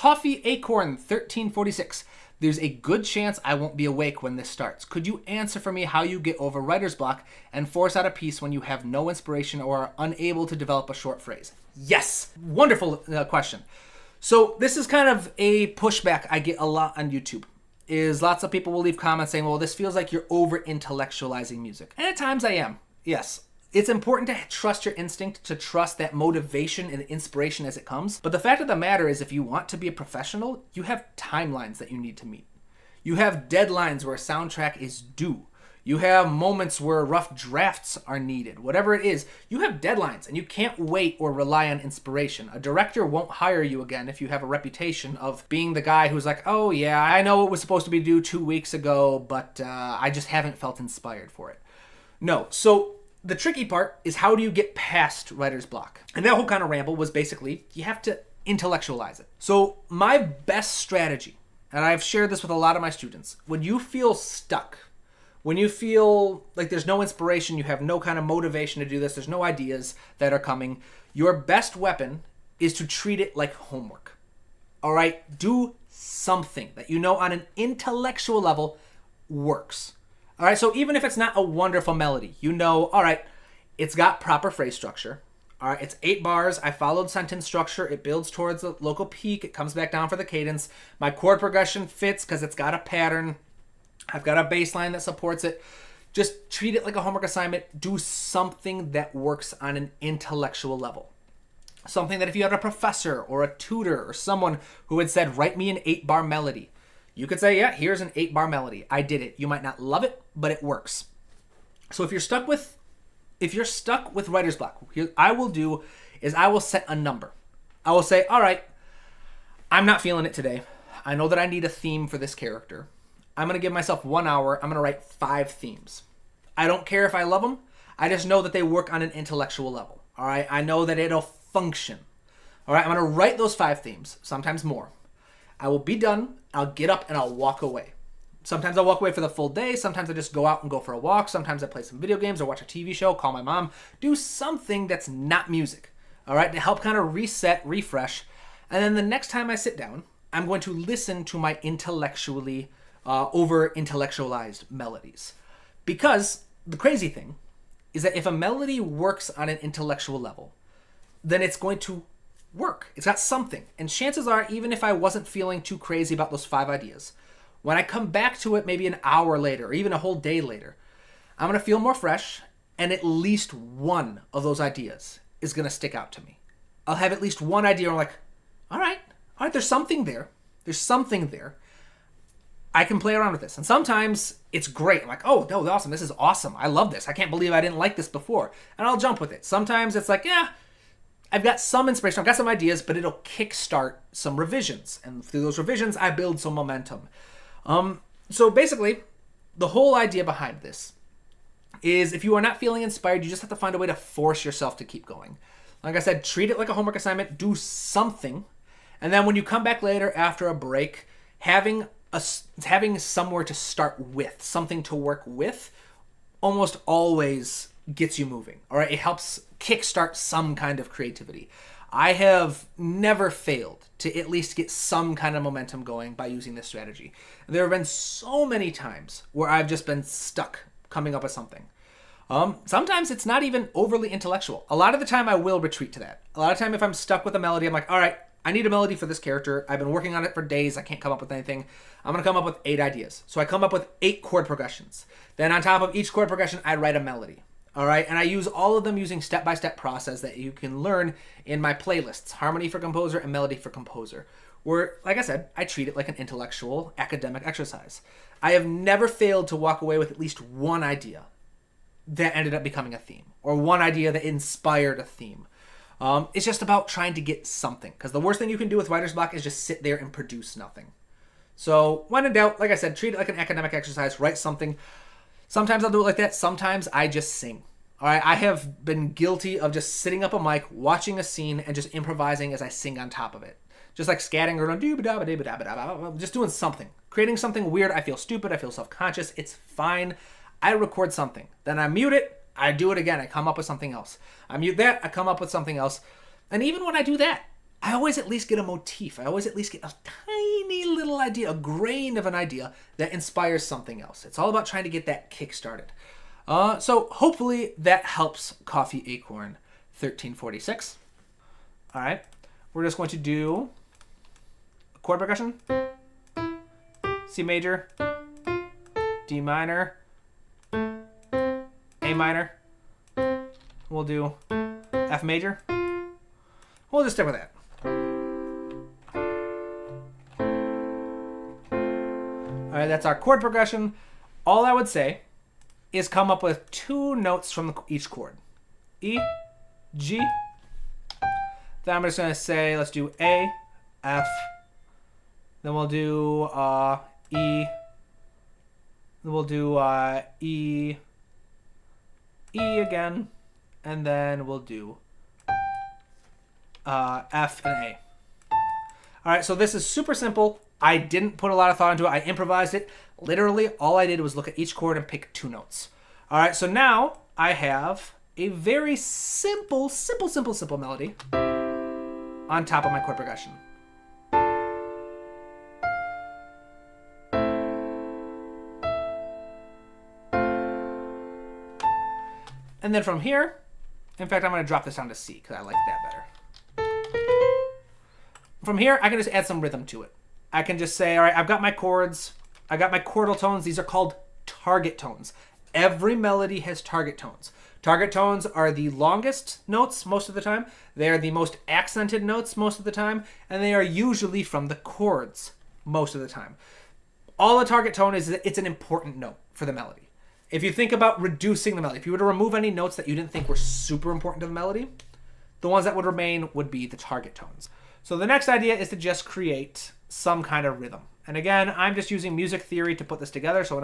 Coffee Acorn 1346. There's a good chance I won't be awake when this starts. Could you answer for me how you get over writer's block and force out a piece when you have no inspiration or are unable to develop a short phrase? Yes. Wonderful question. So this is kind of a pushback I get a lot on YouTube. Is lots of people will leave comments saying, well, this feels like you're over-intellectualizing music. And at times I am. Yes. It's important to trust your instinct, to trust that motivation and inspiration as it comes. But the fact of the matter is, if you want to be a professional, you have timelines that you need to meet. You have deadlines where a soundtrack is due. You have moments where rough drafts are needed. Whatever it is, you have deadlines and you can't wait or rely on inspiration. A director won't hire you again if you have a reputation of being the guy who's like, oh yeah, I know it was supposed to be due 2 weeks ago, but I just haven't felt inspired for it. No, so the tricky part is, how do you get past writer's block? And that whole kind of ramble was basically, you have to intellectualize it. So my best strategy, and I've shared this with a lot of my students, when you feel stuck, when you feel like there's no inspiration, you have no kind of motivation to do this, there's no ideas that are coming, your best weapon is to treat it like homework. All right? Do something that you know on an intellectual level works. All right? So even if it's not a wonderful melody, you know, all right, it's got proper phrase structure. All right, it's 8 bars. I followed sentence structure. It builds towards the local peak. It comes back down for the cadence. My chord progression fits because it's got a pattern. I've got a bass line that supports it. Just treat it like a homework assignment. Do something that works on an intellectual level. Something that if you had a professor or a tutor or someone who had said, write me an 8-bar melody, you could say, yeah, here's an 8-bar melody. I did it. You might not love it, but it works. So if you're stuck with writer's block, what I will do is I will set a number. I will say, all right, I'm not feeling it today. I know that I need a theme for this character. I'm going to give myself 1 hour. I'm going to write 5 themes. I don't care if I love them. I just know that they work on an intellectual level. All right. I know that it'll function. All right. I'm going to write those 5 themes, sometimes more. I will be done. I'll get up and I'll walk away. Sometimes I'll walk away for the full day. Sometimes I just go out and go for a walk. Sometimes I play some video games or watch a TV show, call my mom, do something that's not music. All right. To help kind of reset, refresh. And then the next time I sit down, I'm going to listen to my over-intellectualized melodies. Because the crazy thing is that if a melody works on an intellectual level, then it's going to work. It's got something. And chances are, even if I wasn't feeling too crazy about those 5 ideas, when I come back to it maybe an hour later or even a whole day later, I'm going to feel more fresh, and at least one of those ideas is going to stick out to me. I'll have at least one idea where I'm like, all right, there's something there. There's something there. I can play around with this. And sometimes it's great. I'm like, oh, no, awesome. This is awesome. I love this. I can't believe I didn't like this before. And I'll jump with it. Sometimes it's like, yeah, I've got some inspiration. I've got some ideas, but it'll kickstart some revisions. And through those revisions, I build some momentum. So basically, the whole idea behind this is if you are not feeling inspired, you just have to find a way to force yourself to keep going. Like I said, treat it like a homework assignment. Do something. And then when you come back later after a break, having somewhere to start with, something to work with, almost always gets you moving. All right, it helps kickstart some kind of creativity. I have never failed to at least get some kind of momentum going by using this strategy. There have been so many times where I've just been stuck coming up with something. Sometimes it's not even overly intellectual. A lot of the time I will retreat to that. A lot of time if I'm stuck with a melody, I'm like, all right, I need a melody for this character. I've been working on it for days. I can't come up with anything. I'm going to come up with 8 ideas. So I come up with 8 chord progressions. Then on top of each chord progression, I write a melody. All right. And I use all of them using step-by-step process that you can learn in my playlists, Harmony for Composer and Melody for Composer, where, like I said, I treat it like an intellectual academic exercise. I have never failed to walk away with at least one idea that ended up becoming a theme, or one idea that inspired a theme. It's just about trying to get something, because the worst thing you can do with writer's block is just sit there and produce nothing. So when in doubt, like I said, treat it like an academic exercise, write something. Sometimes I'll do it like that. Sometimes I just sing. All right, I have been guilty of just sitting up a mic, watching a scene, and just improvising as I sing on top of it. Just like scatting or just doing something. Creating something weird. I feel stupid. I feel self-conscious. It's fine. I record something. Then I mute it. I do it again. I come up with something else. I mute that. I come up with something else. And even when I do that, I always at least get a motif. I always at least get a tiny little idea, a grain of an idea that inspires something else. It's all about trying to get that kick started. So hopefully that helps Coffee Acorn 1346. All right, we're just going to do a chord progression. C major, D minor, A minor. We'll do F major. We'll just stick with that. All right, that's our chord progression. All I would say is come up with 2 notes from each chord. E, G. Then I'm just going to say, let's do A, F. Then we'll do E. Then we'll do E, E again. And then we'll do F and A. All right, so this is super simple. I didn't put a lot of thought into it. I improvised it. Literally, all I did was look at each chord and pick 2 notes. All right, so now I have a very simple melody on top of my chord progression. And then from here, in fact, I'm going to drop this down to C because I like that better. From here, I can just add some rhythm to it. I can just say, all right, I've got my chords. I got my chordal tones. These are called target tones. Every melody has target tones. Target tones are the longest notes most of the time. They are the most accented notes most of the time. And they are usually from the chords most of the time. All a target tone is that it's an important note for the melody. If you think about reducing the melody, if you were to remove any notes that you didn't think were super important to the melody, the ones that would remain would be the target tones. So the next idea is to just create some kind of rhythm. And again, I'm just using music theory to put this together. So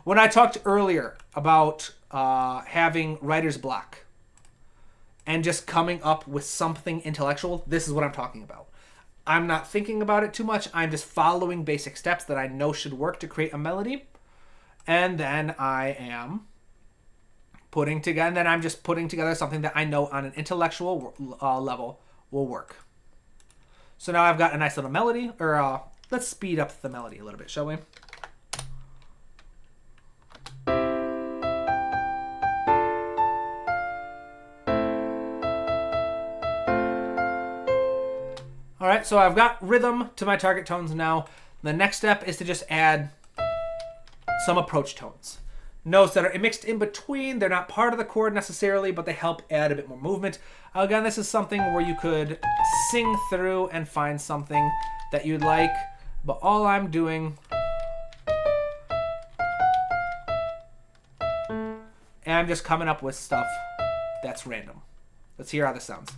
when I talked earlier about having writer's block and just coming up with something intellectual, this is what I'm talking about. I'm not thinking about it too much. I'm just following basic steps that I know should work to create a melody. And then I'm just putting together something that I know on an intellectual level will work. So now I've got a nice little melody, or let's speed up the melody a little bit, shall we? All right, so I've got rhythm to my target tones now. The next step is to just add some approach tones. Notes that are mixed in between. They're not part of the chord necessarily, but they help add a bit more movement. Again, this is something where you could sing through and find something that you'd like, but all I'm doing, and I'm just coming up with stuff that's random. Let's hear how this sounds.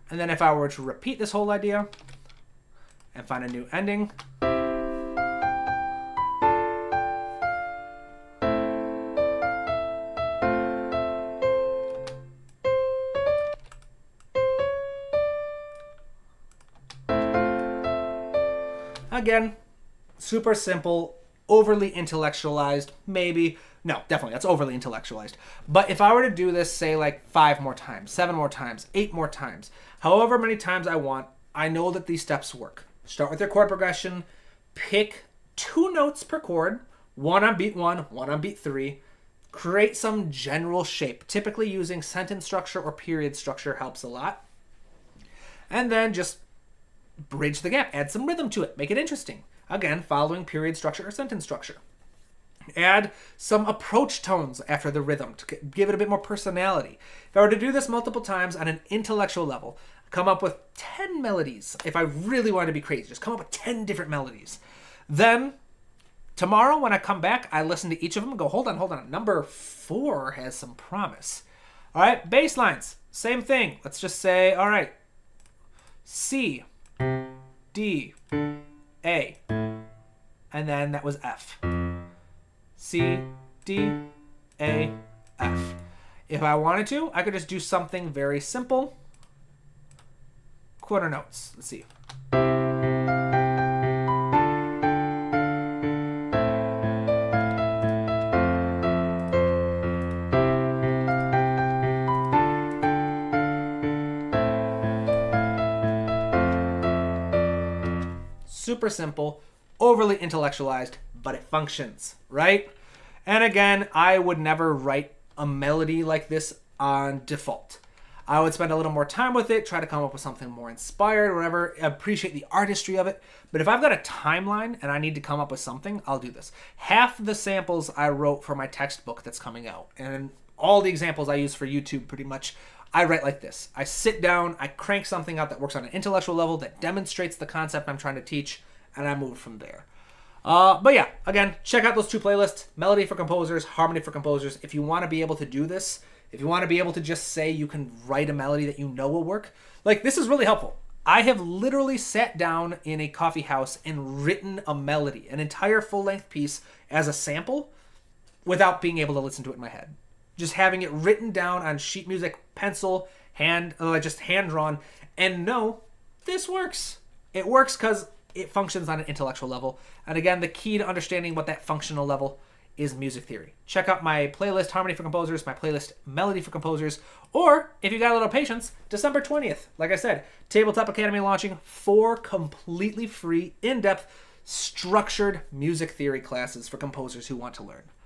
And then if I were to repeat this whole idea and find a new ending, again, super simple, overly intellectualized, maybe. No, definitely, that's overly intellectualized. But if I were to do this, say like 5 more times, 7 more times, 8 more times, however many times I want, I know that these steps work. Start with your chord progression, pick 2 notes per chord, one on beat 1, one on beat 3, create some general shape. Typically using sentence structure or period structure helps a lot. And then just bridge the gap, add some rhythm to it, make it interesting. Again, following period structure or sentence structure. Add some approach tones after the rhythm to give it a bit more personality. If I were to do this multiple times on an intellectual level, come up with 10 melodies. If I really wanted to be crazy, just come up with 10 different melodies. Then tomorrow when I come back, I listen to each of them and go, hold on. Number 4 has some promise. All right, bass lines, same thing. Let's just say, all right, C, D, A, and then that was F. C, D, A, F. If I wanted to, I could just do something very simple. Quarter notes. Let's see. super simple, overly intellectualized, but it functions, right? And again, I would never write a melody like this on default. I would spend a little more time with it, try to come up with something more inspired, whatever, appreciate the artistry of it. But if I've got a timeline and I need to come up with something, I'll do this. Half the samples I wrote for my textbook that's coming out, and all the examples I use for YouTube pretty much, I write like this. I sit down, I crank something out that works on an intellectual level, that demonstrates the concept I'm trying to teach, and I move from there. But yeah, again, check out those two playlists, Melody for Composers, Harmony for Composers. If you want to be able to do this, if you want to be able to just say you can write a melody that you know will work, like, this is really helpful. I have literally sat down in a coffee house and written a melody, an entire full-length piece as a sample, without being able to listen to it in my head. Just having it written down on sheet music, pencil, just hand-drawn, and no, this works. It works because it functions on an intellectual level. And again, the key to understanding what that functional level is music theory. Check out my playlist, Harmony for Composers, my playlist, Melody for Composers, or if you got a little patience, December 20th. Like I said, Tabletop Academy launching 4 completely free, in-depth, structured music theory classes for composers who want to learn.